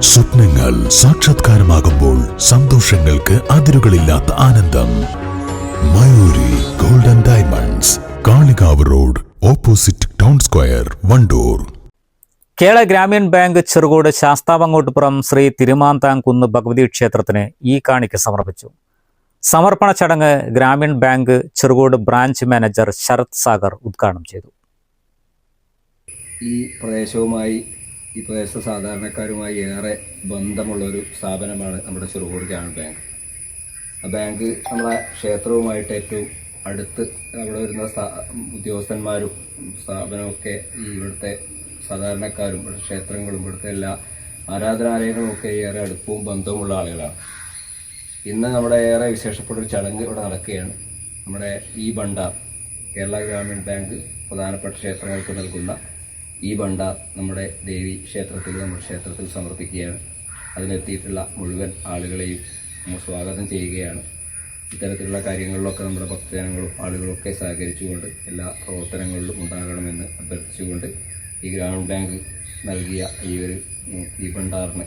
സ്വപ്നങ്ങൾ സാക്ഷാത്കാരമാകുമ്പോൾ സന്തോഷങ്ങൾക്ക് അതിരുകളില്ലാത്ത ആനന്ദം. Mayoori golden diamonds, Kalikavu road, opposite town square, Wandoor. Kerala Grameen bank Cherukode Sasthavangottupuram Shri Thirumanthamkunnu Bhagavathi ക്ഷേത്രത്തിന് ഈ കാണിക്ക സമർപ്പിച്ചു. സമർപ്പണ ചടങ്ങ് Grameen bank Cherukode branch manager Sarath Sagar ഉദ്ഘാടനം ചെയ്തു. ഈ പ്രദേശത്തെ സാധാരണക്കാരുമായി ഏറെ ബന്ധമുള്ളൊരു സ്ഥാപനമാണ് നമ്മുടെ ചെറുകോട് ഗ്രാമീൺ ബാങ്ക്. ആ ബാങ്ക് നമ്മളെ ക്ഷേത്രവുമായിട്ട് ഏറ്റവും അടുത്ത് അവിടെ വരുന്ന ഉദ്യോഗസ്ഥന്മാരും സ്ഥാപനമൊക്കെ ഇവിടുത്തെ സാധാരണക്കാരും ക്ഷേത്രങ്ങളും ഇവിടുത്തെ എല്ലാ ആരാധനാലയങ്ങളും ഒക്കെ ഏറെ അടുപ്പവും ബന്ധവുമുള്ള ആളുകളാണ്. ഇന്ന് നമ്മുടെ ഏറെ വിശേഷപ്പെട്ടൊരു ചടങ്ങ് ഇവിടെ നടക്കുകയാണ്. നമ്മുടെ ഈ ഭണ്ഡാർ, കേരള ഗ്രാമീൺ ബാങ്ക് പ്രധാനപ്പെട്ട ക്ഷേത്രങ്ങൾക്ക് നൽകുന്ന ഈ ഭണ്ഡാർ നമ്മുടെ ദേവി ക്ഷേത്രത്തിൽ, നമ്മുടെ ക്ഷേത്രത്തിൽ സമർപ്പിക്കുകയാണ്. അതിനെത്തിയിട്ടുള്ള മുഴുവൻ ആളുകളെയും നമ്മൾ സ്വാഗതം ചെയ്യുകയാണ്. ഇത്തരത്തിലുള്ള കാര്യങ്ങളിലൊക്കെ നമ്മുടെ ഭക്തജനങ്ങളും ആളുകളൊക്കെ സഹകരിച്ചുകൊണ്ട് എല്ലാ പ്രവർത്തനങ്ങളിലും ഉണ്ടാകണമെന്ന് അഭ്യർത്ഥിച്ചുകൊണ്ട് ഈ ഗ്രാമീൺ ബാങ്ക് നൽകിയ ഈ ഭണ്ഡാറിന്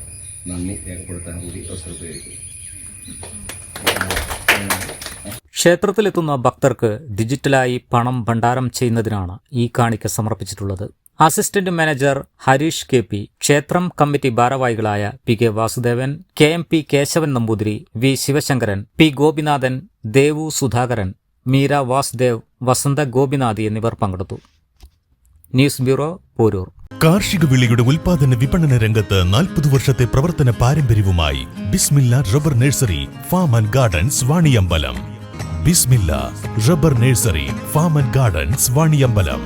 നന്ദി രേഖപ്പെടുത്താൻ കൂടി അവസരം ഉപയോഗിക്കുന്നു. ക്ഷേത്രത്തിലെത്തുന്ന ഭക്തർക്ക് ഡിജിറ്റലായി പണം ഭണ്ഡാരം ചെയ്യുന്നതിനാണ് ഈ കാണിക്ക സമർപ്പിച്ചിട്ടുള്ളത്. അസിസ്റ്റന്റ് മാനേജർ ഹരീഷ് KP, ക്ഷേത്രം കമ്മിറ്റി ഭാരവാഹികളായ PK Vasudevan, KMP Keshavan Namboothiri, V Sivasankaran, P Gopinathan, Devu Sudhakaran, Meera Vasudev, Vasantha Gopinathi എന്നിവർ പങ്കെടുത്തു. News bureau, Poroor. കാർഷിക വിളയുടെ ഉൽപാദന വിപണന രംഗത്ത് 40 വർഷത്തെ പ്രവർത്തന പാരമ്പര്യവുമായി Bismilla rubber nursery, farm and gardens, Vaniyambalam. Bismilla rubber nursery, farm and gardens, Vaniyambalam.